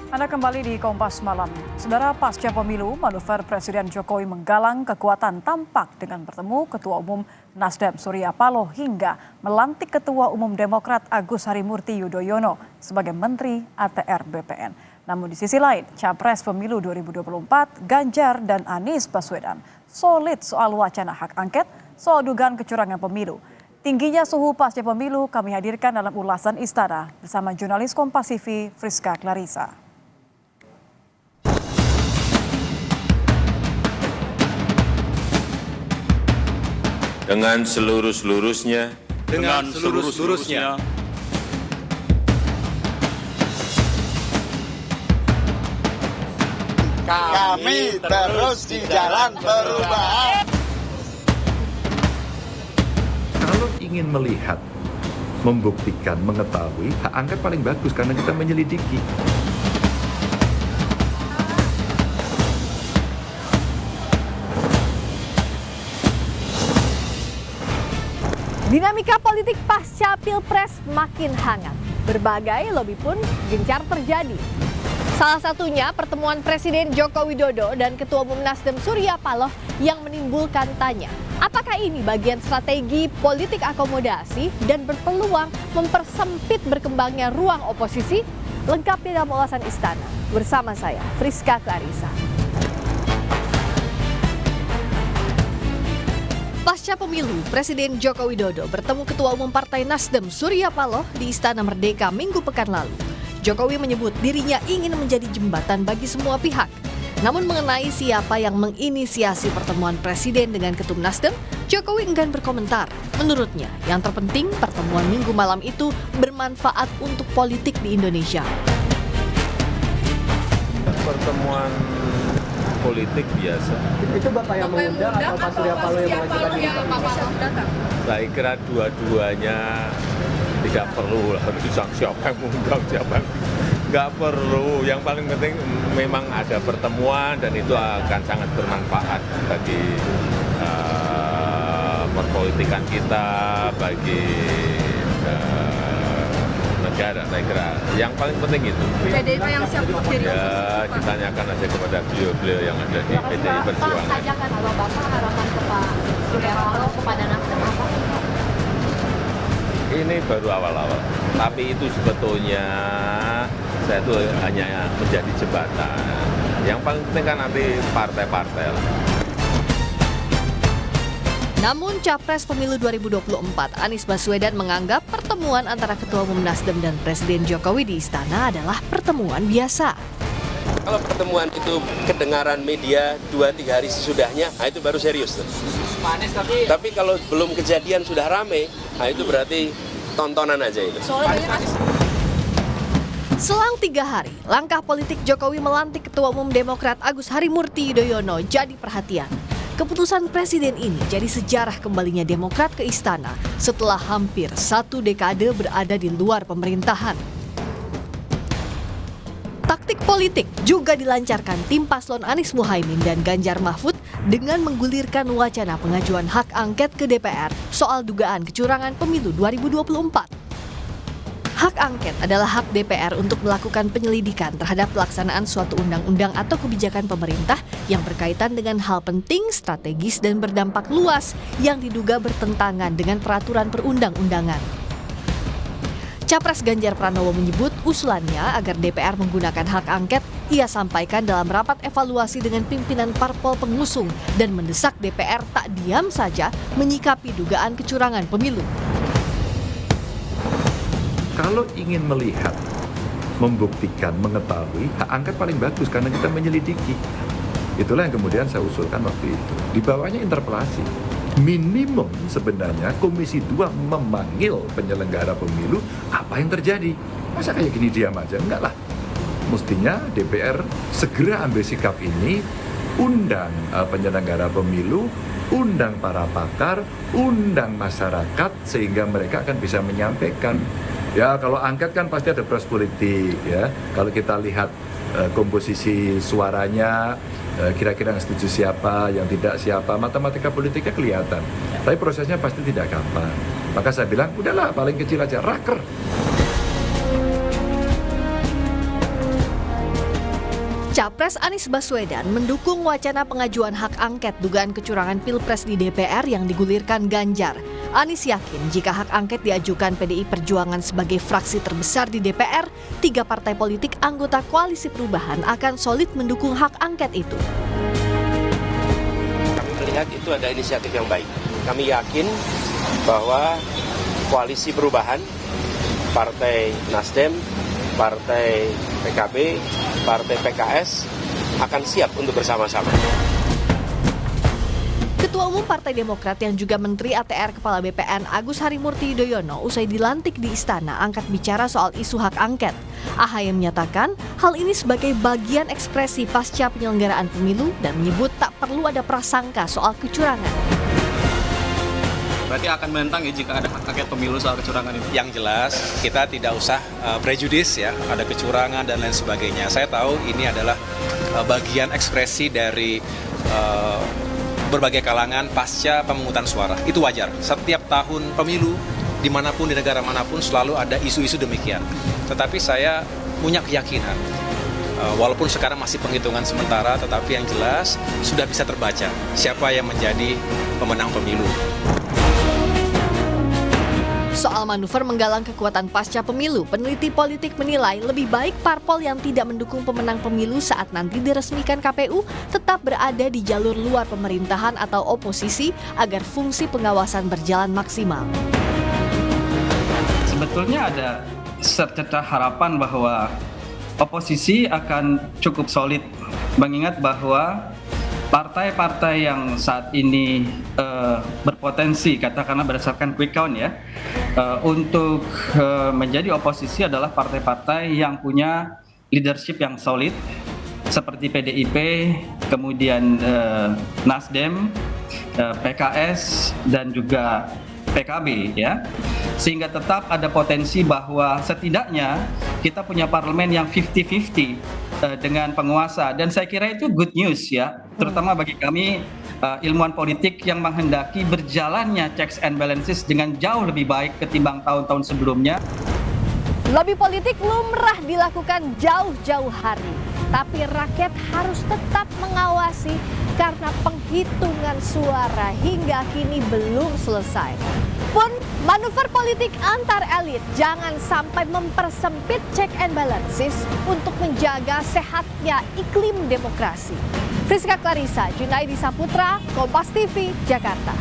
Anda kembali di Kompas Malam. Saudara, pasca pemilu, manuver Presiden Jokowi menggalang kekuatan tampak dengan bertemu Ketua Umum Nasdem Surya Paloh hingga melantik Ketua Umum Demokrat Agus Harimurti Yudhoyono sebagai Menteri ATR BPN. Namun di sisi lain, Capres Pemilu 2024 Ganjar dan Anies Baswedan solid soal wacana hak angket soal dugaan kecurangan pemilu. Tingginya suhu pasca pemilu kami hadirkan dalam ulasan Istana bersama jurnalis Kompas TV Friska Clarissa. Dengan seluruh-seluruhnya. Kami terus di jalan perubahan. Kalau ingin melihat, membuktikan, mengetahui, hak angket paling bagus karena kita menyelidiki. Dinamika politik pasca Pilpres makin hangat. Berbagai lobby pun gencar terjadi. Salah satunya pertemuan Presiden Joko Widodo dan Ketua Umum Nasdem Surya Paloh yang menimbulkan tanya, apakah ini bagian strategi politik akomodasi dan berpeluang mempersempit berkembangnya ruang oposisi? Lengkapnya dalam ulasan Istana bersama saya, Friska Clarissa. Pasca pemilu, Presiden Joko Widodo bertemu Ketua Umum Partai Nasdem Surya Paloh di Istana Merdeka Minggu pekan lalu. Jokowi menyebut dirinya ingin menjadi jembatan bagi semua pihak. Namun mengenai siapa yang menginisiasi pertemuan Presiden dengan Ketum Nasdem, Jokowi enggan berkomentar. Menurutnya, yang terpenting pertemuan Minggu malam itu bermanfaat untuk politik di Indonesia. Pertemuan politik biasa. Itu Bapak yang mengundang atau Pak Surya Paloh yang mengajukan? Saya kira dua-duanya tidak perlu harus siapa yang mengundang siapa. Nggak perlu. Yang paling penting memang ada pertemuan dan itu akan sangat bermanfaat bagi perpolitikan kita, bagi negara, saya kira. Yang paling penting itu. PDIP yang siap berdiri. Ya, ditanyakan aja kepada beliau-beliau yang ada di PDI Perjuangan. Ajakan atau Bapak harapan ke Pak Surya Paloh kepada Nasdem apa? Ini baru awal-awal. Tapi itu sebetulnya saya itu hanya menjadi jembatan. Yang paling penting kan nanti partai-partai lah. Namun Capres Pemilu 2024 Anies Baswedan menganggap pertemuan antara Ketua Umum Nasdem dan Presiden Jokowi di Istana adalah pertemuan biasa. Kalau pertemuan itu kedengaran media 2-3 hari sesudahnya, nah itu baru serius tuh. Tapi kalau belum kejadian sudah rame, nah itu berarti tontonan aja itu. Selang 3 hari, langkah politik Jokowi melantik Ketua Umum Demokrat Agus Harimurti Yudhoyono jadi perhatian. Keputusan Presiden ini jadi sejarah kembalinya Demokrat ke Istana setelah hampir 1 dekade berada di luar pemerintahan. Taktik politik juga dilancarkan tim paslon Anies Muhaimin dan Ganjar Mahfud dengan menggulirkan wacana pengajuan hak angket ke DPR soal dugaan kecurangan pemilu 2024. Hak angket adalah hak DPR untuk melakukan penyelidikan terhadap pelaksanaan suatu undang-undang atau kebijakan pemerintah yang berkaitan dengan hal penting, strategis, dan berdampak luas yang diduga bertentangan dengan peraturan perundang-undangan. Capres Ganjar Pranowo menyebut usulannya agar DPR menggunakan hak angket ia sampaikan dalam rapat evaluasi dengan pimpinan parpol pengusung dan mendesak DPR tak diam saja menyikapi dugaan kecurangan pemilu. Kalau ingin melihat, membuktikan, mengetahui, hak angket paling bagus karena kita menyelidiki. Itulah yang kemudian saya usulkan waktu itu. Di bawahnya interpelasi. Minimum sebenarnya Komisi 2 memanggil penyelenggara pemilu, apa yang terjadi? Masa kayak gini diam aja? Enggak lah. Mestinya DPR segera ambil sikap ini, undang penyelenggara pemilu, undang para pakar, undang masyarakat, sehingga mereka akan bisa menyampaikan. Ya, kalau angket kan pasti ada proses politik ya. Kalau kita lihat komposisi suaranya, kira-kira yang setuju siapa, yang tidak siapa, matematika politiknya kelihatan. Tapi prosesnya pasti tidak gampang. Maka saya bilang, udahlah paling kecil aja, raker. Capres Anies Baswedan mendukung wacana pengajuan hak angket dugaan kecurangan Pilpres di DPR yang digulirkan Ganjar. Anies yakin jika hak angket diajukan PDI Perjuangan sebagai fraksi terbesar di DPR, 3 partai politik anggota Koalisi Perubahan akan solid mendukung hak angket itu. Kami melihat itu ada inisiatif yang baik. Kami yakin bahwa Koalisi Perubahan, Partai Nasdem, Partai PKB, Partai PKS akan siap untuk bersama-sama. Ketua Umum Partai Demokrat yang juga Menteri ATR Kepala BPN Agus Harimurti Yudhoyono usai dilantik di Istana angkat bicara soal isu hak angket. AHY menyatakan hal ini sebagai bagian ekspresi pasca penyelenggaraan pemilu dan menyebut tak perlu ada prasangka soal kecurangan. Berarti akan menentang ya jika ada hak angket pemilu soal kecurangan itu? Yang jelas kita tidak usah prejudis ya, ada kecurangan dan lain sebagainya. Saya tahu ini adalah bagian ekspresi dari berbagai kalangan pasca pemungutan suara. Itu wajar. Setiap tahun pemilu dimanapun di negara manapun selalu ada isu-isu demikian. Tetapi saya punya keyakinan, walaupun sekarang masih penghitungan sementara, tetapi yang jelas sudah bisa terbaca siapa yang menjadi pemenang pemilu. Soal manuver menggalang kekuatan pasca pemilu, peneliti politik menilai lebih baik parpol yang tidak mendukung pemenang pemilu saat nanti diresmikan KPU tetap berada di jalur luar pemerintahan atau oposisi agar fungsi pengawasan berjalan maksimal. Sebetulnya ada secercah harapan bahwa oposisi akan cukup solid, mengingat bahwa partai-partai yang saat ini berpotensi, katakanlah berdasarkan quick count ya, untuk menjadi oposisi adalah partai-partai yang punya leadership yang solid, seperti PDIP, kemudian Nasdem, PKS, dan juga PKB ya. Sehingga tetap ada potensi bahwa setidaknya kita punya parlemen yang 50-50 dengan penguasa, dan saya kira itu good news ya, terutama bagi kami ilmuwan politik yang menghendaki berjalannya checks and balances dengan jauh lebih baik ketimbang tahun-tahun sebelumnya. Lobby politik lumrah dilakukan jauh-jauh hari, tapi rakyat harus tetap mengawasi karena penghitungan suara hingga kini belum selesai. Pun manuver politik antar elit jangan sampai mempersempit check and balances untuk menjaga sehatnya iklim demokrasi. Friska Clarissa, Junaidi Saputra, Kompas TV, Jakarta.